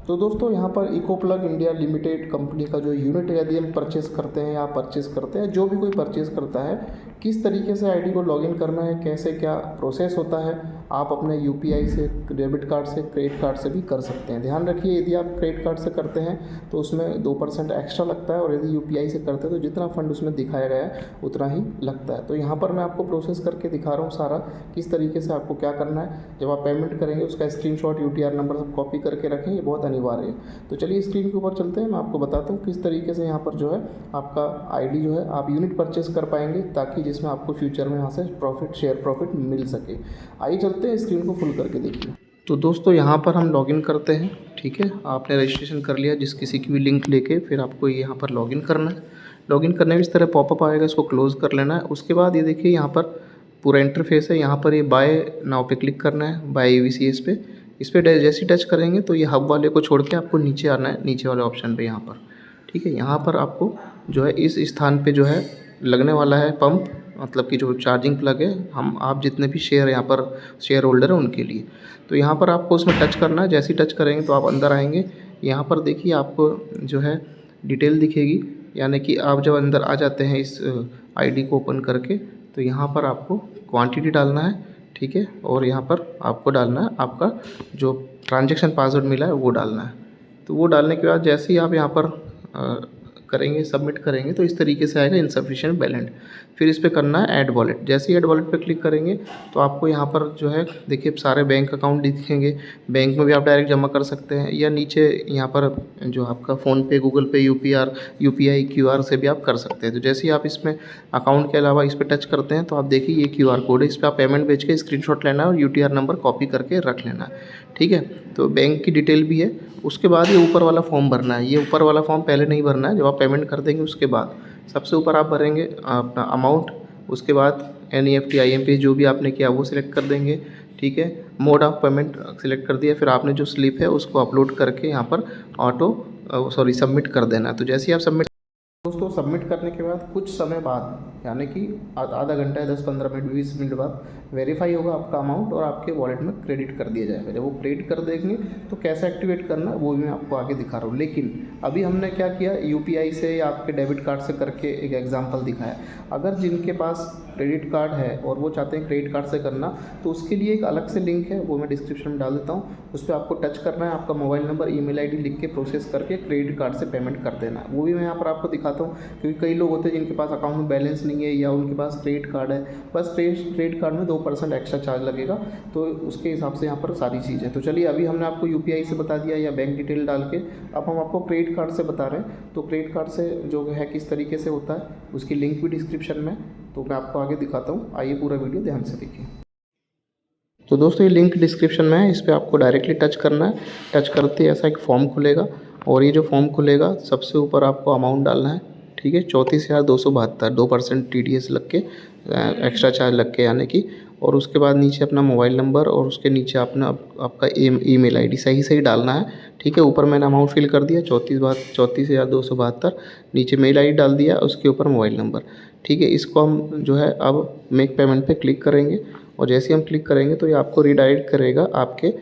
तो दोस्तों यहाँ पर इकोप्लग इंडिया लिमिटेड कंपनी का जो यूनिट यदि हम परचेस करते हैं या परचेस करते हैं, जो भी कोई परचेस करता है, किस तरीके से आईडी को लॉगिन करना है, कैसे क्या प्रोसेस होता है, आप अपने यूपीआई से, डेबिट कार्ड से, क्रेडिट कार्ड से भी कर सकते हैं। ध्यान रखिए, यदि आप क्रेडिट कार्ड से करते हैं तो उसमें 2% एक्स्ट्रा लगता है, और यदि यूपीआई से करते हैं तो जितना फंड उसमें दिखाया गया है उतना ही लगता है। तो यहाँ पर मैं आपको प्रोसेस करके दिखा रहा हूँ सारा, किस तरीके से आपको क्या करना है। जब आप पेमेंट करेंगे उसका स्क्रीनशॉट, यूटीआर नंबर सब कॉपी करके रखें, ये बहुत अनिवार्य है। तो चलिए स्क्रीन के ऊपर चलते हैं, मैं आपको बताता हूँ किस तरीके से यहाँ पर जो है आपका आईडी जो है आप यूनिट परचेस कर पाएंगे, ताकि जिसमें आपको फ्यूचर में यहाँ से प्रॉफिट, शेयर प्रॉफिट मिल सके। आइए चलते हैं, स्क्रीन को फुल करके देखिए। तो दोस्तों यहाँ पर हम लॉगिन करते हैं। ठीक है, आपने रजिस्ट्रेशन कर लिया जिस किसी की भी लिंक लेके, फिर आपको यहाँ पर लॉगिन करना है। लॉगिन करने में इस तरह पॉपअप आएगा, इसको क्लोज़ कर लेना है। उसके बाद ये देखिए यहाँ पर पूरा इंटरफेस है। यहाँ पर ये बाय नाउ पे क्लिक करना है, बाय ईवीसीएस पे। इस पर जैसे ही टच करेंगे तो ये हब वाले को छोड़ के आपको नीचे आना है, नीचे वाले ऑप्शन पे यहाँ पर। ठीक है, यहाँ पर आपको जो है इस स्थान पे जो है लगने वाला है पंप, मतलब कि जो चार्जिंग प्लग है, हम आप जितने भी शेयर यहाँ पर शेयर होल्डर हैं उनके लिए। तो यहाँ पर आपको उसमें टच करना है। जैसे ही टच करेंगे तो आप अंदर आएंगे। यहाँ पर देखिए आपको जो है डिटेल दिखेगी, यानी कि आप जब अंदर आ जाते हैं इस आईडी को ओपन करके, तो यहाँ पर आपको क्वांटिटी डालना है। ठीक है, और यहाँ पर आपको डालना है आपका जो ट्रांजैक्शन पासवर्ड मिला है वो डालना है। तो वो डालने के बाद जैसे ही आप यहाँ पर करेंगे, सबमिट करेंगे, तो इस तरीके से आएगा इनसफिशिएंट बैलेंस। फिर इस पर करना है ऐड वॉलेट। जैसे ही ऐड वॉलेट पे क्लिक करेंगे तो आपको यहाँ पर जो है देखिए सारे बैंक अकाउंट दिखेंगे। बैंक में भी आप डायरेक्ट जमा कर सकते हैं, या नीचे यहाँ पर जो आपका फ़ोनपे, गूगल पे, यूपीआई, क्यूआर से भी आप कर सकते हैं। तो जैसे ही आप इसमें अकाउंट के अलावा इस पर टच करते हैं तो आप देखिए ये क्यूआर कोड है, इस पर आप पेमेंट भेज के स्क्रीनशॉट लेना है और यूटीआर नंबर कॉपी करके रख लेना है। ठीक है, तो बैंक की डिटेल भी है। उसके बाद ये ऊपर वाला फॉर्म भरना है। ये ऊपर वाला फॉर्म पहले नहीं भरना है, जब आप पेमेंट कर देंगे उसके बाद सबसे ऊपर आप भरेंगे अपना अमाउंट। उसके बाद एनईएफटी, आईएमपी जो भी आपने किया वो सिलेक्ट कर देंगे। ठीक है, मोड ऑफ पेमेंट सिलेक्ट कर दिया। फिर आपने जो स्लिप है उसको अपलोड करके यहाँ पर सबमिट कर देना है। तो जैसे ही आप सबमिट दोस्तों सबमिट करने के बाद कुछ समय बाद, यानी कि आधा घंटा या 10-15 मिनट, 20 मिनट बाद वेरीफाई होगा आपका अमाउंट और आपके वॉलेट में क्रेडिट कर दिया जाएगा। जब वो क्रेडिट कर देंगे तो कैसे एक्टिवेट करना है वो भी मैं आपको आगे दिखा रहा हूँ। लेकिन अभी हमने क्या किया, यूपीआई से या आपके डेबिट कार्ड से करके एक एग्जांपल दिखाया। अगर जिनके पास क्रेडिट कार्ड है और वो चाहते हैं क्रेडिट कार्ड से करना, तो उसके लिए एक अलग से लिंक है, वो मैं डिस्क्रिप्शन में डाल देता हूँ। उस पर आपको टच करना है, आपका मोबाइल नंबर, ईमेल आईडी लिख के प्रोसेस करके क्रेडिट कार्ड से पेमेंट कर देना है। वो भी मैं यहाँ पर आपको दिखाता हूँ, क्योंकि कई लोग होते हैं जिनके पास अकाउंट में बैलेंस नहीं है या उनके पास क्रेडिट कार्ड है, बस क्रेडिट कार्ड में 2% एक्स्ट्रा चार्ज लगेगा। तो उसके हिसाब से यहाँ पर सारी चीज़ है। तो चलिए अभी हमने आपको यूपीआई से बता दिया या बैंक डिटेल डाल के, अब हम आपको क्रेडिट कार्ड से बता रहे हैं। तो क्रेडिट कार्ड से जो है किस तरीके से होता है उसकी लिंक भी डिस्क्रिप्शन में, तो मैं आपको आगे दिखाता हूँ। आइए पूरा वीडियो ध्यान से देखिए। तो दोस्तों ये लिंक डिस्क्रिप्शन में है, इस पर आपको डायरेक्टली टच करना है। टच करते ऐसा एक फॉर्म खुलेगा, और ये जो फॉर्म खुलेगा सबसे ऊपर आपको अमाउंट डालना है। ठीक है, 34,272, 2% TDS लग के, एक्स्ट्रा चार्ज लग के, यानी कि। और उसके बाद नीचे अपना मोबाइल नंबर और उसके नीचे अपना आपका ईमेल आईडी सही डालना है। ठीक है, ऊपर मैंने अमाउंट फिल कर दिया 34,272, नीचे मेल आईडी डाल दिया, उसके ऊपर मोबाइल नंबर। ठीक है, इसको हम जो है अब मेक पेमेंट पे क्लिक करेंगे, और जैसे ही हम क्लिक करेंगे तो ये आपको रीडायरेक्ट करेगा आपके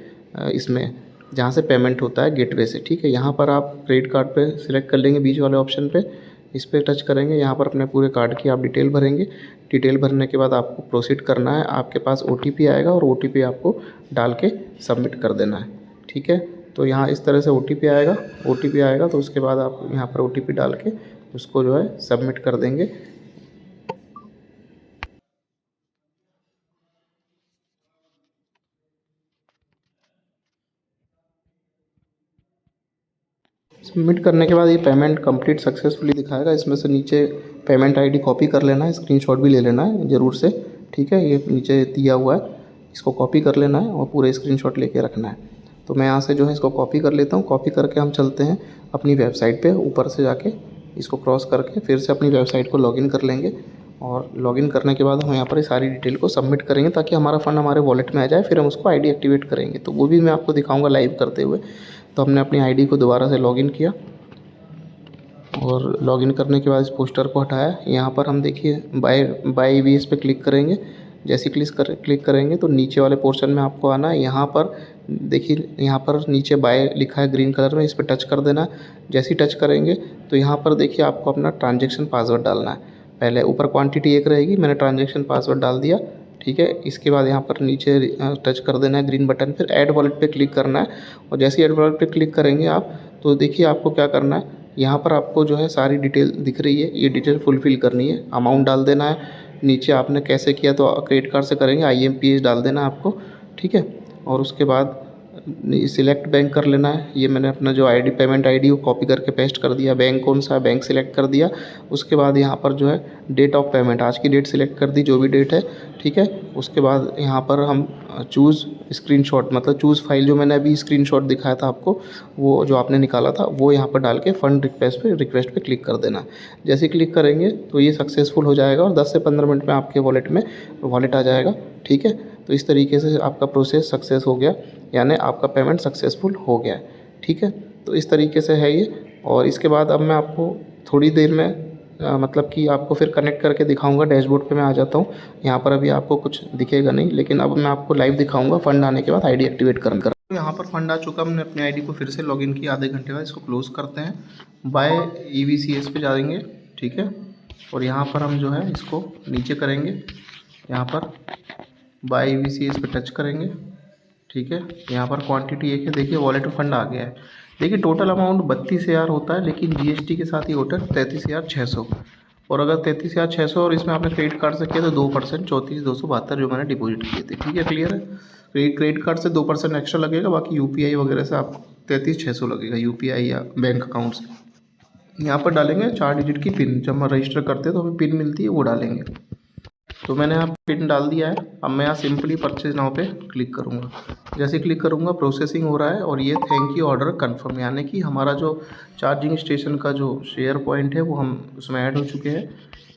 इसमें जहाँ से पेमेंट होता है, गेटवे से। ठीक है, यहाँ पर आप क्रेडिट कार्ड पे सिलेक्ट कर लेंगे, बीच वाले ऑप्शन पे इस पर टच करेंगे। यहाँ पर अपने पूरे कार्ड की आप डिटेल भरेंगे। डिटेल भरने के बाद आपको प्रोसीड करना है। आपके पास OTP आएगा और OTP आपको डाल के सबमिट कर देना है। ठीक है, तो यहाँ इस तरह से OTP आएगा तो उसके बाद आप यहाँ पर OTP डाल के उसको जो है सबमिट कर देंगे। सबमिट करने के बाद ये पेमेंट कंप्लीट सक्सेसफुली दिखाएगा। इसमें से नीचे पेमेंट आईडी कॉपी कर लेना है, स्क्रीनशॉट भी ले लेना है ज़रूर से। ठीक है, ये नीचे दिया हुआ है, इसको कॉपी कर लेना है और पूरे स्क्रीनशॉट लेके रखना है। तो मैं यहाँ से जो है इसको कॉपी कर लेता हूँ। कॉपी करके हम चलते हैं अपनी वेबसाइट पे, ऊपर से जाके इसको क्रॉस करके फिर से अपनी वेबसाइट को लॉगिन कर लेंगे। और लॉगिन करने के बाद हम यहाँ पर ये सारी डिटेल को सबमिट करेंगे, ताकि हमारा फ़ंड हमारे वॉलेट में आ जाए। फिर हम उसको आईडी एक्टिवेट करेंगे, तो वो भी मैं आपको दिखाऊंगा लाइव करते हुए। तो हमने अपनी आईडी को दोबारा से लॉगिन किया, और लॉगिन करने के बाद इस पोस्टर को हटाया। यहाँ पर हम देखिए बाय ईवीएस पे क्लिक करेंगे। जैसे क्लिक करेंगे तो नीचे वाले पोर्शन में आपको आना है। यहाँ पर देखिए, यहाँ पर नीचे बाय लिखा है ग्रीन कलर में, इस पर टच कर देना। जैसे ही टच करेंगे तो यहाँ पर देखिए आपको अपना ट्रांजेक्शन पासवर्ड डालना है। पहले ऊपर क्वांटिटी एक रहेगी, मैंने ट्रांजेक्शन पासवर्ड डाल दिया, ठीक है। इसके बाद यहाँ पर नीचे टच कर देना है ग्रीन बटन, फिर ऐड वॉलेट पे क्लिक करना है। और जैसे ही ऐड वॉलेट पे क्लिक करेंगे आप, तो देखिए आपको क्या करना है, यहाँ पर आपको जो है सारी डिटेल दिख रही है, ये डिटेल फुलफ़िल करनी है। अमाउंट डाल देना है, नीचे आपने कैसे किया तो क्रेडिट कार्ड से करेंगे, IMPS डाल देना है आपको, ठीक है। और उसके बाद सिलेक्ट बैंक कर लेना है। ये मैंने अपना जो पेमेंट ID वो कॉपी करके पेस्ट कर दिया। बैंक कौन सा है, बैंक सिलेक्ट कर दिया। उसके बाद यहाँ पर जो है डेट ऑफ पेमेंट, आज की डेट सिलेक्ट कर दी, जो भी डेट है, ठीक है। उसके बाद यहाँ पर हम चूज़ स्क्रीनशॉट, मतलब चूज़ फाइल, जो मैंने अभी स्क्रीनशॉट दिखाया था आपको, वो जो आपने निकाला था, वो यहाँ पर डाल के फंड रिक्वेस्ट पे क्लिक कर देना। जैसे क्लिक करेंगे तो ये सक्सेसफुल हो जाएगा और 10 से 15 मिनट में आपके वॉलेट आ जाएगा, ठीक है। तो इस तरीके से आपका प्रोसेस सक्सेस हो गया, यानी आपका पेमेंट सक्सेसफुल हो गया है, ठीक है। तो इस तरीके से है ये। और इसके बाद अब मैं आपको थोड़ी देर में मतलब कि आपको फिर कनेक्ट करके दिखाऊंगा। डैशबोर्ड पे मैं आ जाता हूँ। यहाँ पर अभी आपको कुछ दिखेगा नहीं, लेकिन अब मैं आपको लाइव दिखाऊंगा फंड आने के बाद ID एक्टिवेट कर। तो यहाँ पर फंड आ चुका, हमने अपनी ID को फिर से लॉगिन किया आधे घंटे बाद। इसको क्लोज़ करते हैं, बाय EVCS पे जाएंगे, ठीक है। और यहाँ पर हम जो है इसको नीचे करेंगे, यहाँ पर बाय EVCS पे टच करेंगे, ठीक है। यहाँ पर क्वांटिटी एक है, देखिए वॉलेट में फंड आ गया है। देखिए टोटल अमाउंट 32,000 होता है, लेकिन GST के साथ ही होता है 33,600। और अगर 33,600 और इसमें आपने क्रेडिट कार्ड से किया तो 2% 34,272 जो मैंने डिपॉजिट किए थे, ठीक है। क्लियर है। क्रेडिट कार्ड से 2% एक्स्ट्रा लगेगा, बाकी UPI वगैरह से आपको 33,600 लगेगा, UPI या बैंक अकाउंट से। यहाँ पर डालेंगे 4 डिजिट की पिन, जब हम रजिस्टर करते हैं तो हमें पिन मिलती है, वो डालेंगे। तो मैंने यहाँ पिन डाल दिया है। अब मैं यहाँ सिंपली परचेज नाउ पे क्लिक करूँगा। जैसे क्लिक करूँगा प्रोसेसिंग हो रहा है, और ये थैंक यू ऑर्डर कंफर्म, यानी कि हमारा जो चार्जिंग स्टेशन का जो शेयर पॉइंट है वो हम उसमें ऐड हो चुके हैं,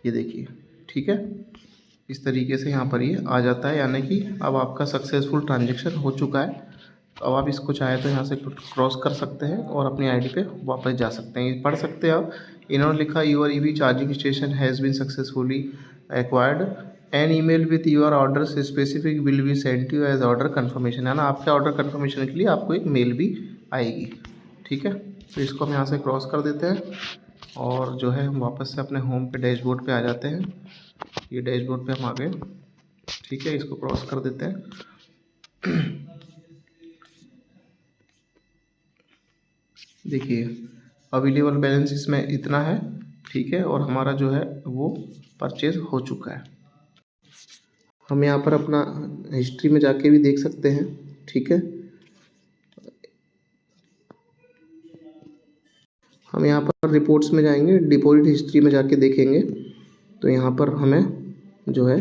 ये देखिए, ठीक है। इस तरीके से यहाँ पर ये आ जाता है, यानी कि अब आपका सक्सेसफुल ट्रांजेक्शन हो चुका है। तो अब आप इसको चाहे तो यहाँ से क्रॉस कर सकते हैं और अपनी ID पे वापस जा सकते हैं। ये पढ़ सकते हैं आप, इन्होंने लिखा your EV charging station has been successfully acquired, an email with your order specific will be send to as order confirmation, है ना। आपके ऑर्डर कन्फर्मेशन के लिए आपको एक मेल भी आएगी, ठीक है। तो इसको हम यहाँ से क्रॉस कर देते हैं, और जो है हम वापस से अपने होम पे डैशबोर्ड पे आ जाते हैं। ये डैशबोर्ड पे हम आ गए, ठीक है। इसको क्रॉस कर देते हैं। देखिए अवेलेबल बैलेंस इसमें इतना है, ठीक है। और हमारा जो है वो परचेज हो चुका है। हम यहाँ पर अपना हिस्ट्री में जाके भी देख सकते हैं, ठीक है। हम यहाँ पर रिपोर्ट्स में जाएंगे, डिपॉजिट हिस्ट्री में जाके देखेंगे, तो यहाँ पर हमें जो है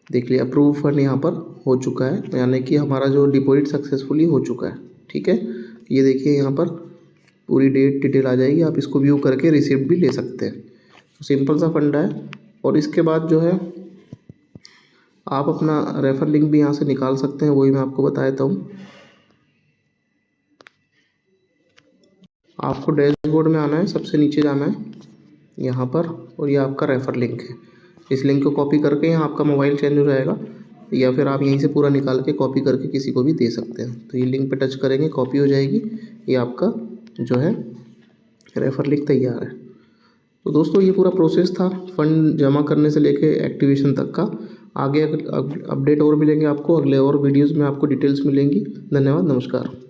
देख लिया अप्रूव फंड यहाँ पर हो चुका है, यानी कि हमारा जो डिपॉजिट सक्सेसफुली हो चुका है, ठीक है। ये देखिए यहाँ पर पूरी डेट डिटेल आ जाएगी, आप इसको व्यू करके रिसिप्ट भी ले सकते हैं। तो सिंपल सा फंडा है। और इसके बाद जो है आप अपना रेफर लिंक भी यहाँ से निकाल सकते हैं, वही मैं आपको बता देता हूँ। आपको डैशबोर्ड में आना है, सबसे नीचे जाना है यहाँ पर, और ये आपका रेफर लिंक है। इस लिंक को कॉपी करके यहाँ आपका मोबाइल चेंज हो जाएगा, या फिर आप यहीं से पूरा निकाल के कॉपी करके किसी को भी दे सकते हैं। तो ये लिंक पे टच करेंगे, कॉपी हो जाएगी, ये आपका जो है रेफर लिंक तैयार है। तो दोस्तों ये पूरा प्रोसेस था फंड जमा करने से लेके एक्टिवेशन तक का। आगे अपडेट और मिलेंगे आपको, अगले और वीडियोज़ में आपको डिटेल्स मिलेंगी। धन्यवाद, नमस्कार।